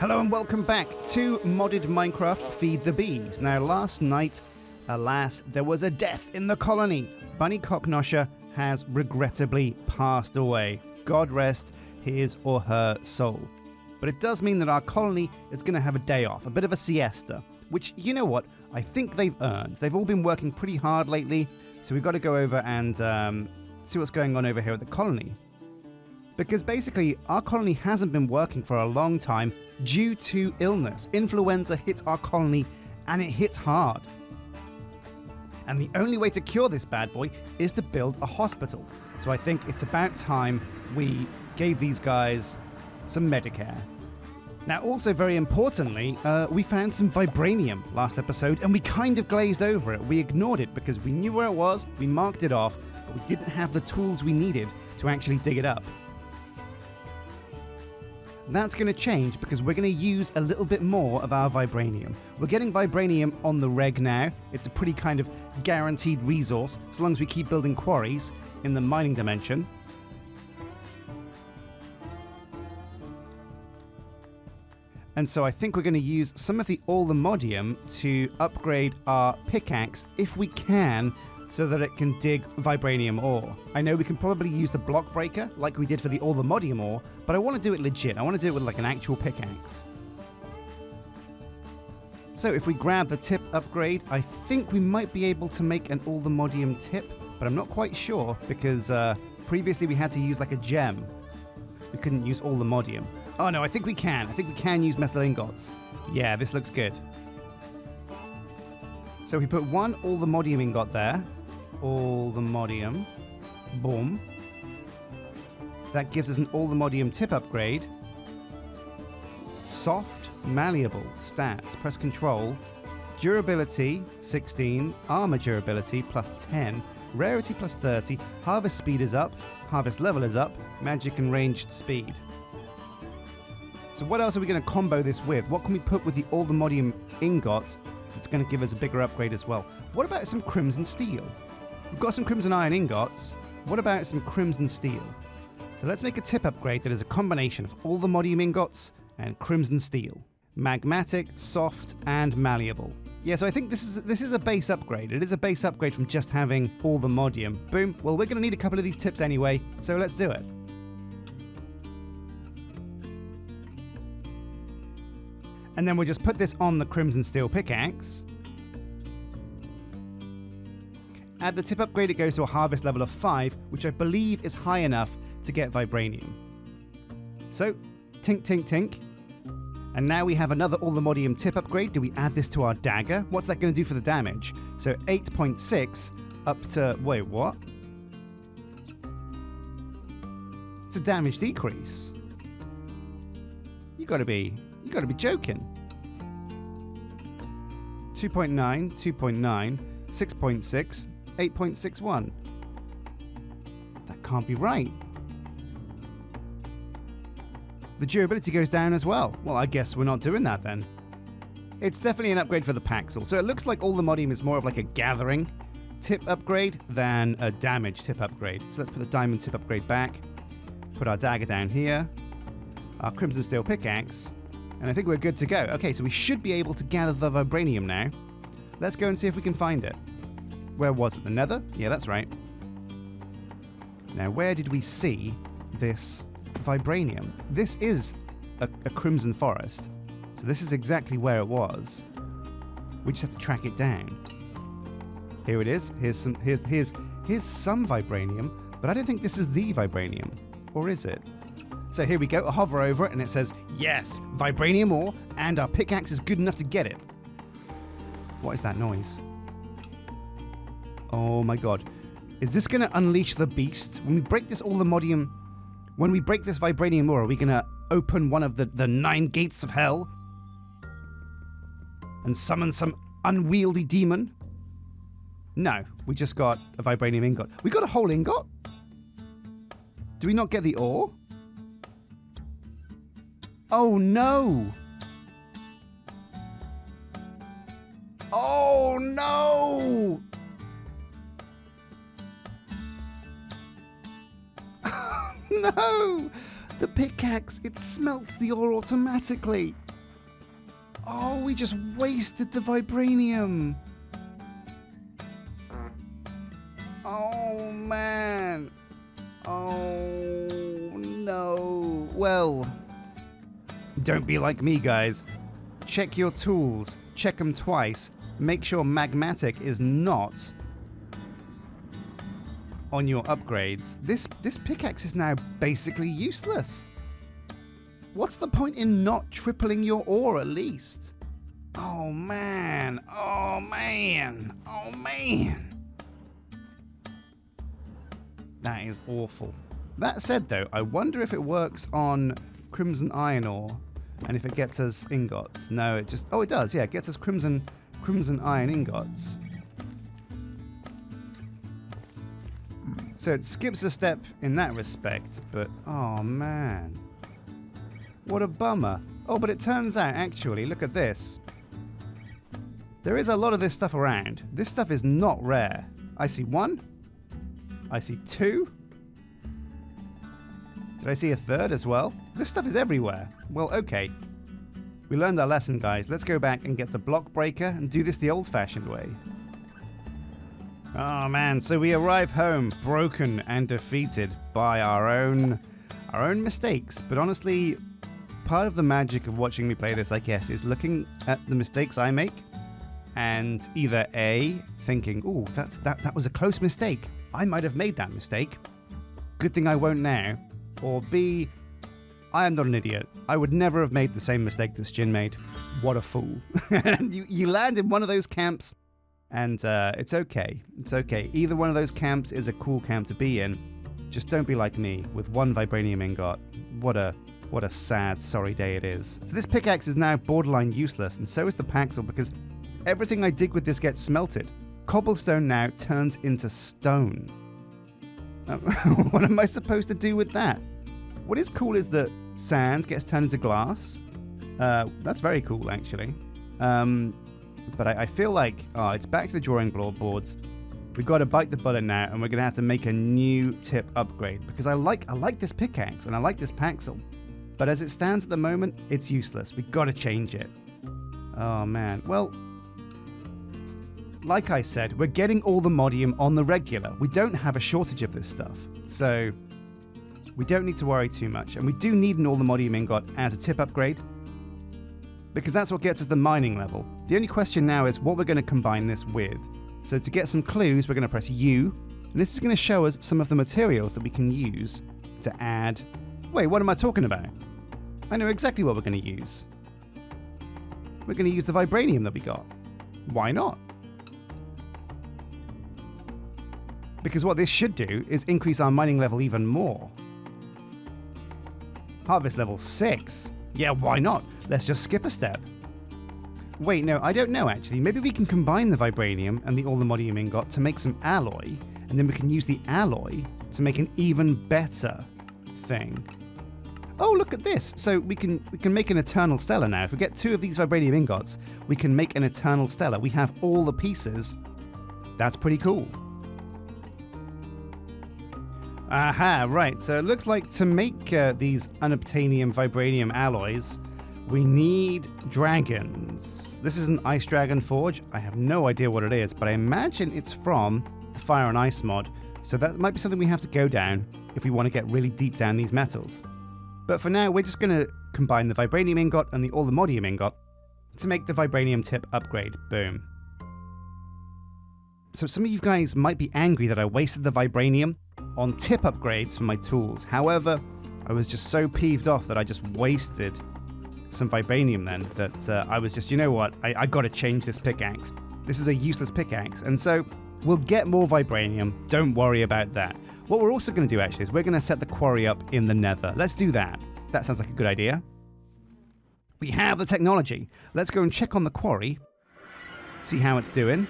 Hello and welcome back to modded Minecraft Feed the Bees. Now last night, alas, there was a death in the colony. Bunny Cocknosher has regrettably passed away. God rest his or her soul. But it does mean that our colony is going to have a day off, a bit of a siesta, which, you know what, I think they've earned. They've all been working pretty hard lately, so we've got to go over and see what's going on over here at the colony. Because basically, our colony hasn't been working for a long time due to illness. Influenza hit our colony, and it hit hard. And the only way to cure this bad boy is to build a hospital. So I think it's about time we gave these guys some Medicare. Now, also very importantly, we found some Vibranium last episode, and we kind of glazed over it. We ignored it because we knew where it was, we marked it off, but we didn't have the tools we needed to actually dig it up. That's going to change because we're going to use a little bit more of our Vibranium. We're getting Vibranium on the reg now. It's a pretty kind of guaranteed resource, so long as we keep building quarries in the mining dimension. And so I think we're going to use some of the AllTheModium to upgrade our pickaxe, if we can, so that it can dig Vibranium ore. I know we can probably use the block breaker, like we did for the AllTheModium ore, but I want to do it legit. I want to do it with like an actual pickaxe. So if we grab the tip upgrade, I think we might be able to make an AllTheModium tip, but I'm not quite sure because previously we had to use like a gem. We couldn't use AllTheModium. Oh no, I think we can. I think we can use metal ingots. Yeah, this looks good. So we put one AllTheModium ingot there. AllTheModium. Boom. That gives us an AllTheModium tip upgrade. Soft, malleable stats. Press control. Durability 16. Armor durability plus 10. Rarity plus 30. Harvest speed is up. Harvest level is up. Magic and ranged speed. So what else are we going to combo this with? What can we put with the AllTheModium ingot that's going to give us a bigger upgrade as well? What about some crimson steel? We've got some crimson iron ingots. What about some crimson steel? So let's make a tip upgrade that is a combination of AllTheModium ingots and crimson steel. Magmatic, soft, and malleable. Yeah, so I think this is a base upgrade. It is a base upgrade from just having AllTheModium. Boom. Well, we're going to need a couple of these tips anyway, so let's do it. And then we'll just put this on the crimson steel pickaxe. At the tip upgrade, it goes to a harvest level of 5, which I believe is high enough to get Vibranium. So, tink, tink, tink. And now we have another AllTheModium tip upgrade. Do we add this to our dagger? What's that going to do for the damage? So 8.6 up to... Wait, what? It's a damage decrease. You gotta be joking. 2.9, 2.9, 6.6, 8.61. That can't be right. The durability goes down as well. Well, I guess we're not doing that then. It's definitely an upgrade for the Paxel. So it looks like AllTheModium is more of like a gathering tip upgrade than a damage tip upgrade. So let's put the diamond tip upgrade back. Put our dagger down here. Our crimson steel pickaxe. And I think we're good to go. Okay, so we should be able to gather the Vibranium now. Let's go and see if we can find it. Where was it? The Nether? Yeah, that's right. Now, where did we see this Vibranium? This is a crimson forest. So this is exactly where it was. We just have to track it down. Here it is. Here's some Vibranium, but I don't think this is the Vibranium. Or is it? So here we go, I hover over it and it says, yes, Vibranium ore, and our pickaxe is good enough to get it. What is that noise? Oh my god. Is this going to unleash the beast? When we break this AllTheModium, when we break this Vibranium ore, are we going to open one of the 9 gates of hell? And summon some unwieldy demon? No, we just got a Vibranium ingot. We got a whole ingot? Do we not get the ore? Oh no! Oh no! No! The pickaxe, it smelts the ore automatically. Oh, we just wasted the vibranium. Oh, man. Oh, no. Well, don't be like me, guys. Check your tools. Check them twice. Make sure magmatic is not on your upgrades. This pickaxe is now basically useless. What's the point in not tripling your ore at least? Oh man, oh man, oh man. That is awful. That said though, I wonder if it works on crimson iron ore and if it gets us ingots. No, it just, oh it does, yeah, it gets us crimson iron ingots. So it skips a step in that respect, but oh man. What a bummer. Oh, but it turns out, actually, look at this. There is a lot of this stuff around. This stuff is not rare. I see one. I see two. Did I see a third as well? This stuff is everywhere. Well, okay. We learned our lesson, guys. Let's go back and get the block breaker and do this the old-fashioned way. Oh, man. So we arrive home broken and defeated by our own mistakes. But honestly, part of the magic of watching me play this, I guess, is looking at the mistakes I make and either A, thinking, ooh, that was a close mistake. I might have made that mistake. Good thing I won't now. Or B, I am not an idiot. I would never have made the same mistake that Sjin made. What a fool. And you land in one of those camps and it's okay. It's okay. Either one of those camps is a cool camp to be in. Just don't be like me with one vibranium ingot. What a sad, sorry day it is. So this pickaxe is now borderline useless, and so is the paxel because everything I dig with this gets smelted. Cobblestone now turns into stone. What am I supposed to do with that? What is cool is that sand gets turned into glass. That's very cool, actually. But I feel like it's back to the drawing boards. We've got to bite the bullet now, and we're going to have to make a new tip upgrade because I like this pickaxe and I like this paxel. But as it stands at the moment, it's useless. We've got to change it. Oh, man. Well, like I said, we're getting AllTheModium on the regular. We don't have a shortage of this stuff. So we don't need to worry too much. And we do need an AllTheModium ingot as a tip upgrade because that's what gets us the mining level. The only question now is what we're going to combine this with. So to get some clues, we're going to press U. And this is going to show us some of the materials that we can use to add... Wait, what am I talking about? I know exactly what we're going to use. We're going to use the vibranium that we got. Why not? Because what this should do is increase our mining level even more. Harvest level 6. Yeah, why not? Let's just skip a step. Wait, no, I don't know actually. Maybe we can combine the vibranium and the AllTheModium ingot to make some alloy, and then we can use the alloy to make an even better thing. Oh, look at this. So we can make an eternal stellar now. If we get 2 of these vibranium ingots, we can make an eternal stellar. We have all the pieces. That's pretty cool. Aha, right. So it looks like to make these unobtainium vibranium alloys, we need dragons. This is an ice dragon forge. I have no idea what it is, but I imagine it's from the Fire and Ice mod. So that might be something we have to go down if we want to get really deep down these metals. But for now, we're just going to combine the vibranium ingot and the AllTheModium ingot to make the Vibranium Tip Upgrade. Boom. So some of you guys might be angry that I wasted the vibranium on tip upgrades for my tools. However, I was just so peeved off that I just wasted some vibranium then that I was just, you know what, I got to change this pickaxe. This is a useless pickaxe. And so we'll get more vibranium. Don't worry about that. What we're also going to do actually is we're going to set the quarry up in the Nether. Let's do that. That sounds like a good idea. We have the technology. Let's go and check on the quarry. See how it's doing.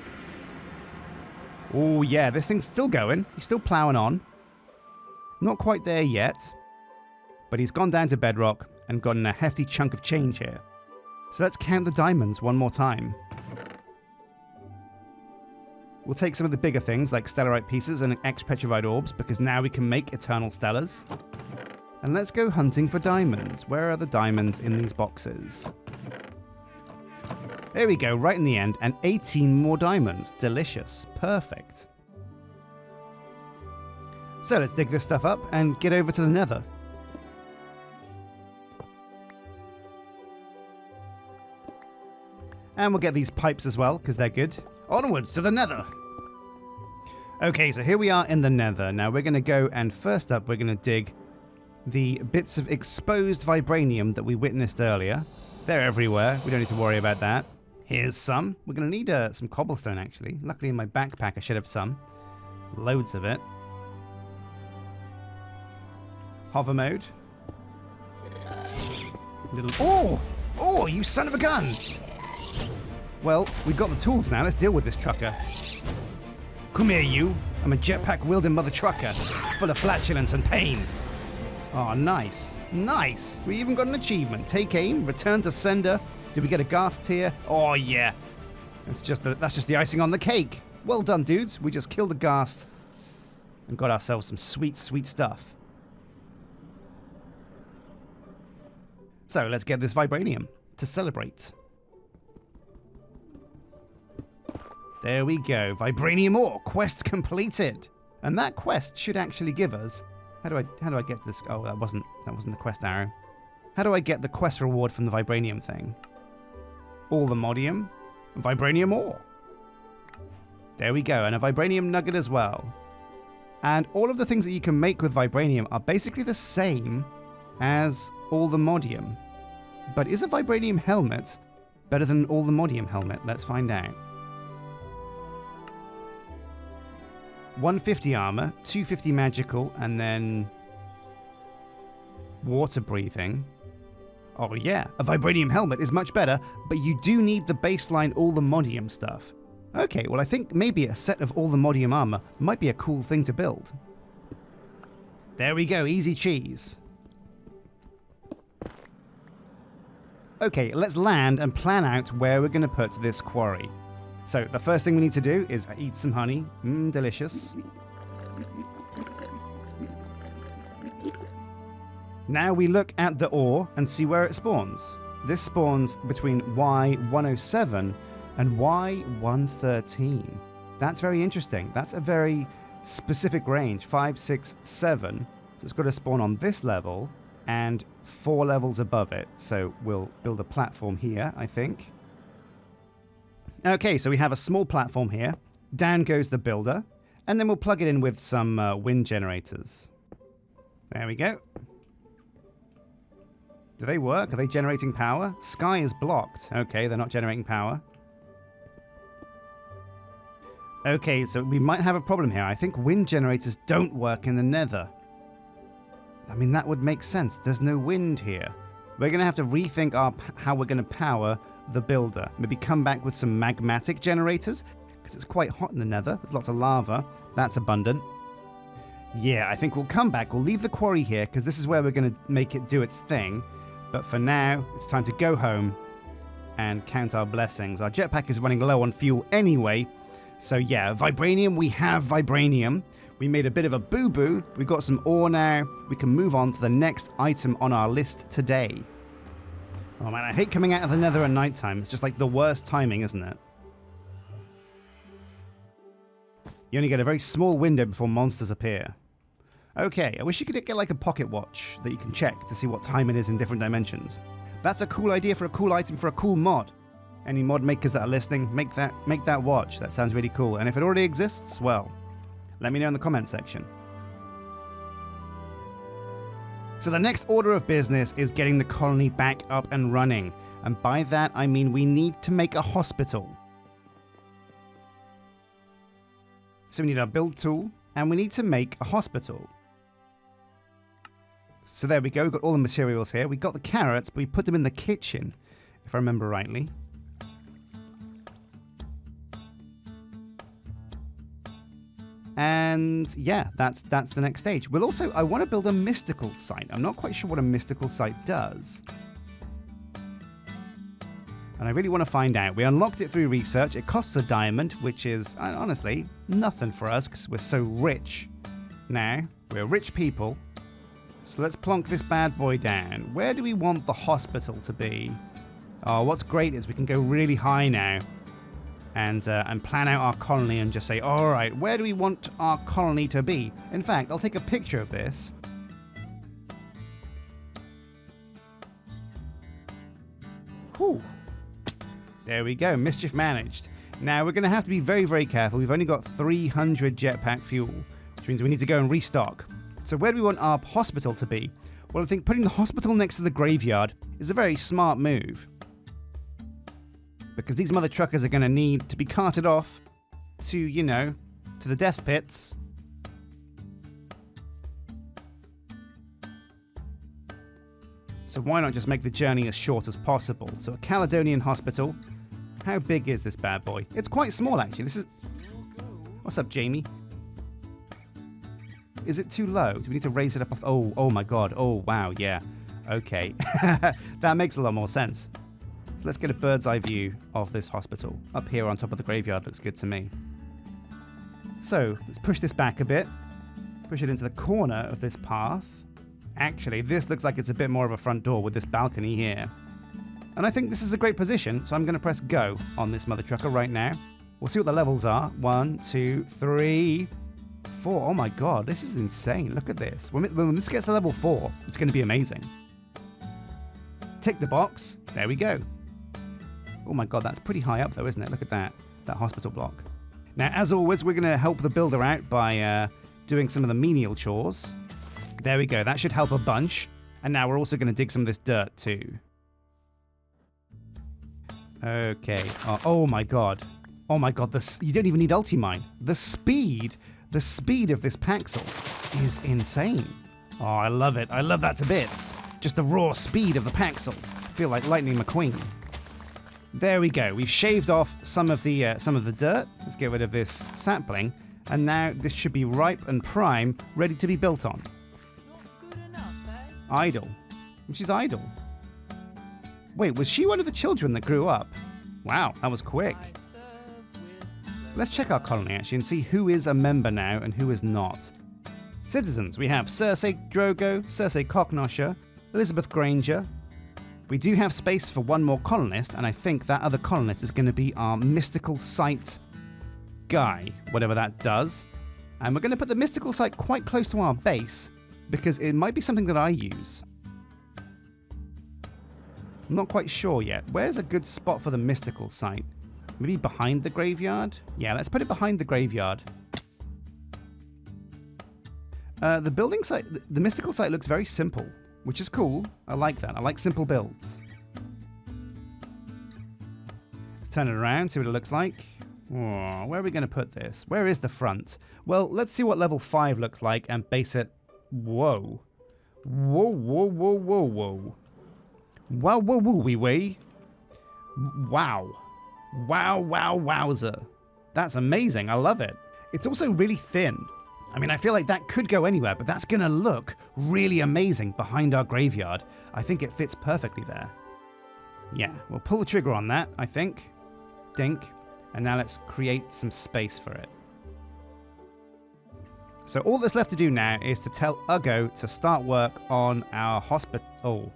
Oh yeah, this thing's still going. He's still plowing on. Not quite there yet. But he's gone down to bedrock and gotten a hefty chunk of change here. So let's count the diamonds one more time. We'll take some of the bigger things like stellarite pieces and X-petrified orbs because now we can make eternal stellars. And let's go hunting for diamonds. Where are the diamonds in these boxes? There we go, right in the end, and 18 more diamonds. Delicious. Perfect. So let's dig this stuff up and get over to the Nether. And we'll get these pipes as well, because they're good. Onwards to the Nether! Okay, so here we are in the Nether. Now we're going to go and first up we're going to dig the bits of exposed vibranium that we witnessed earlier. They're everywhere. We don't need to worry about that. Here's some. We're going to need some cobblestone actually. Luckily in my backpack I should have some. Loads of it. Hover mode. Oh! Oh, you son of a gun! Well, we've got the tools now. Let's deal with this trucker. Come here, you. I'm a jetpack-wielding mother trucker, full of flatulence and pain. Oh, nice. Nice. We even got an achievement. Take aim, return to sender. Did we get a ghast tier? Oh, yeah. That's just the icing on the cake. Well done, dudes. We just killed a ghast and got ourselves some sweet, sweet stuff. So, let's get this vibranium to celebrate. There we go, Vibranium ore, quest completed. And that quest should actually give us, how do I get this? Oh, that wasn't the quest arrow. How do I get the quest reward from the Vibranium thing? AllTheModium, Vibranium ore. There we go, and a Vibranium nugget as well. And all of the things that you can make with Vibranium are basically the same as AllTheModium. But is a Vibranium helmet better than an AllTheModium helmet? Let's find out. 150 armor, 250 magical, and then water breathing. Oh yeah, a Vibranium helmet is much better, but you do need the baseline AllTheModium stuff. Okay, well I think maybe a set of AllTheModium armor might be a cool thing to build. There we go, easy cheese. Okay, let's land and plan out where we're going to put this quarry. So the first thing we need to do is eat some honey. Delicious. Now we look at the ore and see where it spawns. This spawns between Y107 and Y113. That's very interesting. That's a very specific range, 5, 6, 7. So it's got to spawn on this level and 4 levels above it. So we'll build a platform here, I think. Okay, so we have a small platform here. Down goes the builder. And then we'll plug it in with some wind generators. There we go. Do they work? Are they generating power? Sky is blocked. Okay, they're not generating power. Okay, so we might have a problem here. I think wind generators don't work in the Nether. I mean, that would make sense. There's no wind here. We're going to have to rethink how we're going to power the builder. Maybe come back with some magmatic generators, because it's quite hot in the Nether. There's lots of lava. That's abundant. Yeah, I think we'll come back. We'll leave the quarry here, because this is where we're going to make it do its thing. But for now, it's time to go home and count our blessings. Our jetpack is running low on fuel anyway. So yeah, Vibranium, we have Vibranium. We made a bit of a boo-boo. We've got some ore now. We can move on to the next item on our list today. Oh man, I hate coming out of the Nether at nighttime. It's just like the worst timing, isn't it? You only get a very small window before monsters appear. Okay, I wish you could get like a pocket watch that you can check to see what time it is in different dimensions. That's a cool idea for a cool item for a cool mod. Any mod makers that are listening, make that watch. That sounds really cool. And if it already exists, well, let me know in the comment section. So the next order of business is getting the colony back up and running. And by that, I mean we need to make a hospital. So we need our build tool, and we need to make a hospital. So there we go, we've got all the materials here. We got the carrots, but we put them in the kitchen, if I remember rightly. And yeah, that's the next stage. We'll also, I want to build a mystical site. I'm not quite sure what a mystical site does. And I really want to find out. We unlocked it through research. It costs a diamond, which is, honestly, nothing for us because we're so rich. Now, we're rich people. So let's plonk this bad boy down. Where do we want the hospital to be? Oh, what's great is we can go really high now and plan out our colony and just say, all right, where do we want our colony to be? In fact, I'll take a picture of this. Whew. There we go, mischief managed. Now we're going to have to be very, very careful. We've only got 300 jetpack fuel, which means we need to go and restock. So where do we want our hospital to be? Well, I think putting the hospital next to the graveyard is a very smart move, because these mother truckers are going to need to be carted off to, you know, to the death pits. So why not just make the journey as short as possible? So a Caledonian Hospital. How big is this bad boy? It's quite small, actually. This is... What's up, Jamie? Is it too low? Do we need to raise it up? Oh my god. Oh, wow, yeah. Okay. That makes a lot more sense. So let's get a bird's eye view of this hospital. Up here on top of the graveyard looks good to me. So, let's push this back a bit. Push it into the corner of this path. Actually, this looks like it's a bit more of a front door with this balcony here. And I think this is a great position, so I'm going to press go on this mother trucker right now. We'll see what the levels are. 1, 2, 3, 4. Oh my god, this is insane. Look at this. When this gets to level 4, it's going to be amazing. Tick the box. There we go. Oh my god, that's pretty high up though, isn't it? Look at that hospital block. Now, as always, we're going to help the builder out by doing some of the menial chores. There we go. That should help a bunch. And now we're also going to dig some of this dirt too. Okay. Oh my god. Oh my god. You don't even need ulti-mine. The speed of this Paxel is insane. Oh, I love it. I love that to bits. Just the raw speed of the Paxel. I feel like Lightning McQueen. There we go. We've shaved off some of the dirt. Let's get rid of this sapling. And now this should be ripe and prime, ready to be built on. Good enough, eh? Idle. She's idle. Wait, was she one of the children that grew up? Wow, that was quick. Let's check our colony actually and see who is a member now and who is not. Citizens, we have Cersei Drogo, Cersei Cocknosher, Elizabeth Granger. We do have space for one more colonist, and I think that other colonist is going to be our mystical site guy, whatever that does. And we're going to put the mystical site quite close to our base, because it might be something that I use. I'm not quite sure yet. Where's a good spot for the mystical site? Maybe behind the graveyard? Yeah, let's put it behind the graveyard. The building site, the mystical site looks very simple, which is cool. I like that. I like simple builds. Let's turn it around, see what it looks like. Oh, where are we going to put this? Where is the front? Well, let's see what level 5 looks like and base it. Whoa. Whoa, whoa, whoa, whoa, whoa. Wow, whoa, whoa, wee wee. Wow. Wow, wow, wowzer. That's amazing. I love it. It's also really thin. I mean, I feel like that could go anywhere, but that's going to look really amazing behind our graveyard. I think it fits perfectly there. Yeah, we'll pull the trigger on that, I think. Dink. And now let's create some space for it. So all that's left to do now is to tell Ugo to start work on our hospital. Oh.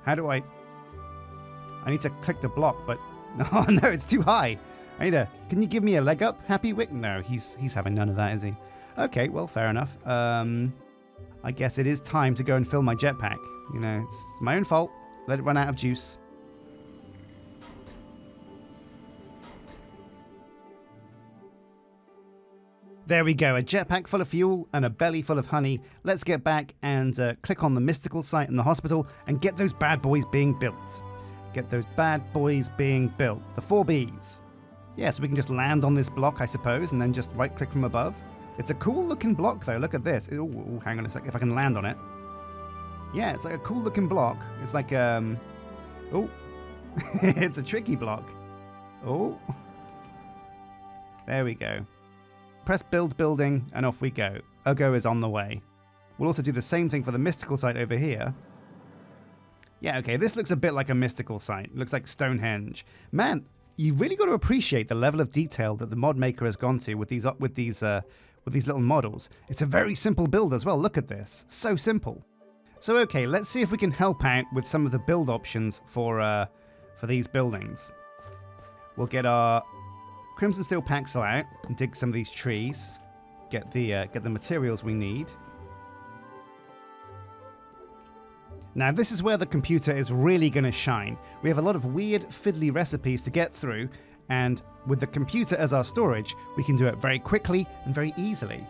How do I need to click the block, but oh no, it's too high. Can you give me a leg up, Happy Wick? No, he's having none of that, is he? Okay, well, fair enough. I guess it is time to go and fill my jetpack. You know, it's my own fault. Let it run out of juice. There we go, a jetpack full of fuel and a belly full of honey. Let's get back and click on the mystical site in the hospital and get those bad boys being built. Get those bad boys being built. The 4 Bs. Yeah, so we can just land on this block, I suppose, and then just right-click from above. It's a cool-looking block, though. Look at this. Ooh, hang on a sec, if I can land on it. Yeah, it's like a cool-looking block. It's like, oh. It's a tricky block. Oh. There we go. Press build building, and off we go. Ugo is on the way. We'll also do the same thing for the mystical site over here. Yeah, okay, this looks a bit like a mystical site. It looks like Stonehenge. Man, you've really got to appreciate the level of detail that the mod maker has gone to with these little models. It's a very simple build as well. Look at this. So simple. So, okay, let's see if we can help out with some of the build options for for these buildings. We'll get our crimson steel paxel out and dig some of these trees. Get the materials we need. Now this is where the computer is really going to shine. We have a lot of weird fiddly recipes to get through, and with the computer as our storage, we can do it very quickly and very easily.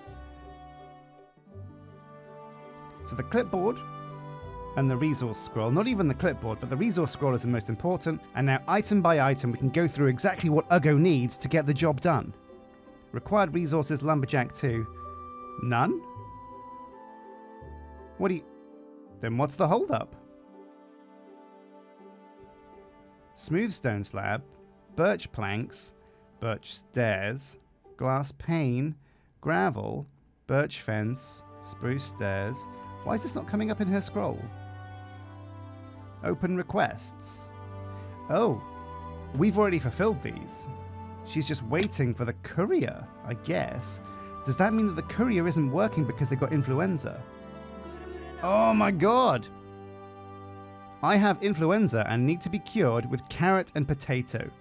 So the clipboard and the resource scroll, not even the clipboard, but the resource scroll is the most important. And now item by item, we can go through exactly what Uggo needs to get the job done. Required resources, lumberjack 2. None? What do you... Then what's the holdup? Smooth stone slab, birch planks, birch stairs, glass pane, gravel, birch fence, spruce stairs. Why is this not coming up in her scroll? Open requests. Oh, we've already fulfilled these. She's just waiting for the courier, I guess. Does that mean that the courier isn't working because they got influenza? Oh my god! I have influenza and need to be cured with carrot and potato.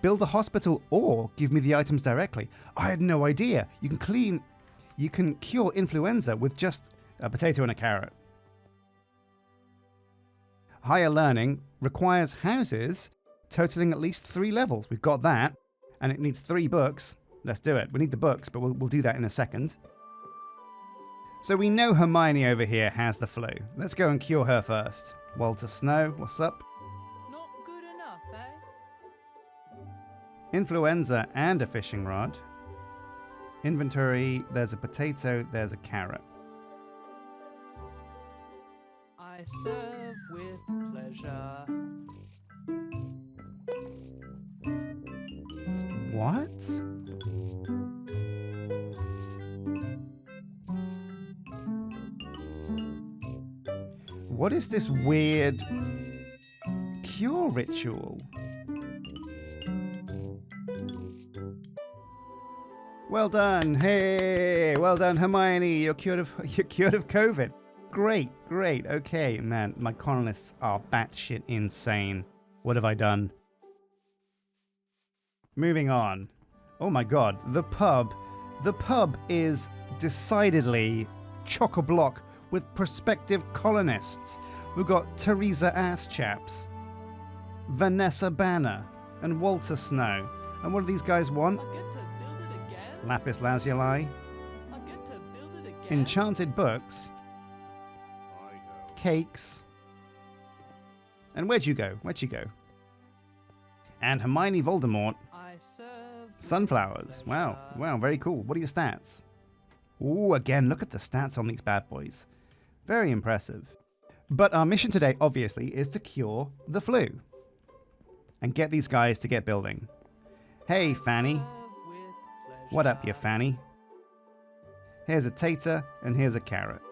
Build a hospital or give me the items directly. I had no idea. You can cure influenza with just a potato and a carrot. Higher learning requires houses totaling at least 3 levels. We've got that, and it needs 3 books. Let's do it. We need the books, but we'll do that in a second. So we know Hermione over here has the flu. Let's go and cure her first. Walter Snow, what's up? Not good enough, eh? Influenza and a fishing rod. Inventory, there's a potato, there's a carrot. I serve with pleasure. What? What is this weird cure ritual? Well done. Hey, well done, Hermione. You're cured of COVID. Great. Okay, man, my colonists are batshit insane. What have I done? Moving on. Oh my god, the pub. The pub is decidedly chock-a-block with prospective colonists. We've got Teresa Asschaps, Vanessa Banner, and Walter Snow. And what do these guys want? I get to build it again? Lapis lazuli, I get to build it again? enchanted books, cakes, and where'd you go? And Hermione Voldemort, I serve sunflowers. Wow, very cool. What are your stats? Ooh, again, look at the stats on these bad boys. Very impressive. But our mission today, obviously, is to cure the flu and get these guys to get building. Hey, Fanny. What up, you Fanny? Here's a tater and here's a carrot.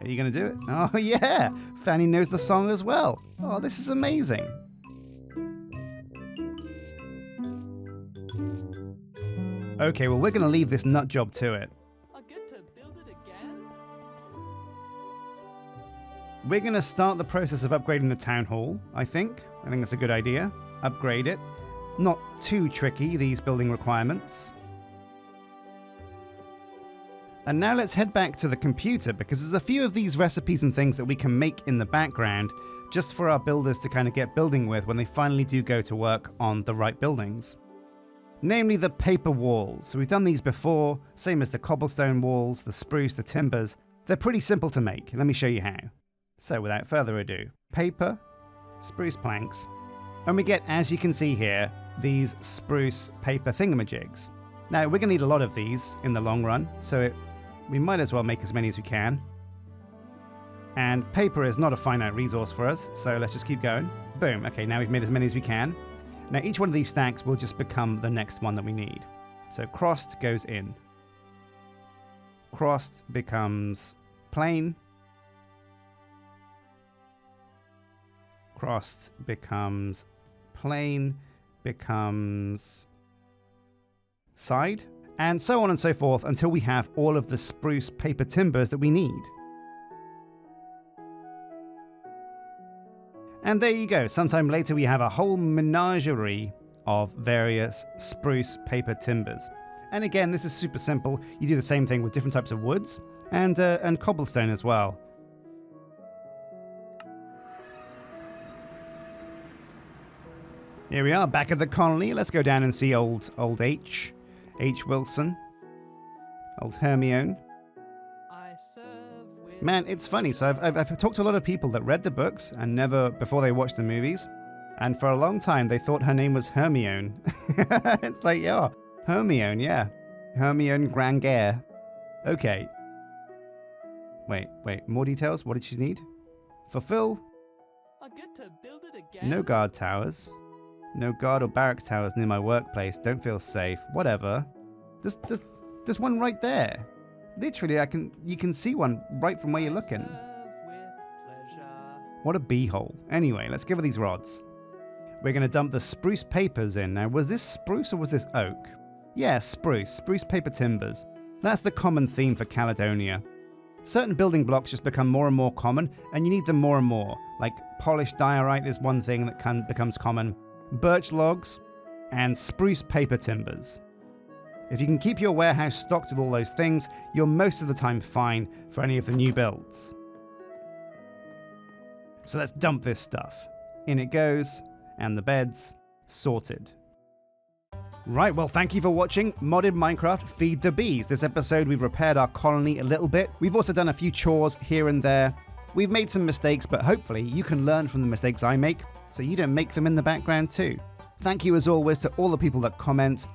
Are you going to do it? Oh, yeah! Fanny knows the song as well. Oh, this is amazing. Okay, well, we're going to leave this nut job to it. I get to build it again? We're going to start the process of upgrading the town hall, I think. I think that's a good idea. Upgrade it. Not too tricky, these building requirements. And now let's head back to the computer, because there's a few of these recipes and things that we can make in the background just for our builders to kind of get building with when they finally do go to work on the right buildings. Namely the paper walls. So we've done these before, same as the cobblestone walls, the spruce, the timbers. They're pretty simple to make. Let me show you how. So without further ado, paper, spruce planks, and we get, as you can see here, these spruce paper thingamajigs. Now we're going to need a lot of these in the long run, so we might as well make as many as we can. And paper is not a finite resource for us, so let's just keep going. Boom. Okay, now we've made as many as we can. Now each one of these stacks will just become the next one that we need. So crossed goes in. Crossed becomes plain. Crossed becomes plain, becomes side, and so on and so forth until we have all of the spruce paper timbers that we need. And there you go. Sometime later we have a whole menagerie of various spruce paper timbers. And again, this is super simple. You do the same thing with different types of woods and cobblestone as well. Here we are, back at the colony. Let's go down and see old H Wilson. Old Hermione. I serve with Man, it's funny. So I've talked to a lot of people that read the books and never, before they watched the movies. And for a long time, they thought her name was Hermione. It's like, yeah, Hermione, yeah. Hermione Granger. Okay. Wait, more details? What did she need? Fulfill. I get to build it again. No guard towers. No guard or barracks towers near my workplace. Don't feel safe. Whatever. There's one right there. Literally, you can see one right from where you're looking. Serve with pleasure. What a beehole. Anyway, let's give her these rods. We're going to dump the spruce papers in. Now, was this spruce or was this oak? Yeah, spruce. Spruce paper timbers. That's the common theme for Caledonia. Certain building blocks just become more and more common, and you need them more and more. Like polished diorite is one thing that becomes common. Birch logs, and spruce paper timbers. If you can keep your warehouse stocked with all those things, you're most of the time fine for any of the new builds. So let's dump this stuff. In it goes, and the bed's sorted. Right, well, thank you for watching Modded Minecraft Feed the Bees. This episode, we've repaired our colony a little bit. We've also done a few chores here and there. We've made some mistakes, but hopefully you can learn from the mistakes I make, so you don't make them in the background too. Thank you as always to all the people that comment,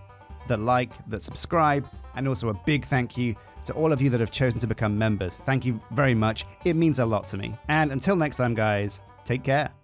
that like, that subscribe, and also a big thank you to all of you that have chosen to become members. Thank you very much. It means a lot to me. And until next time, guys, take care.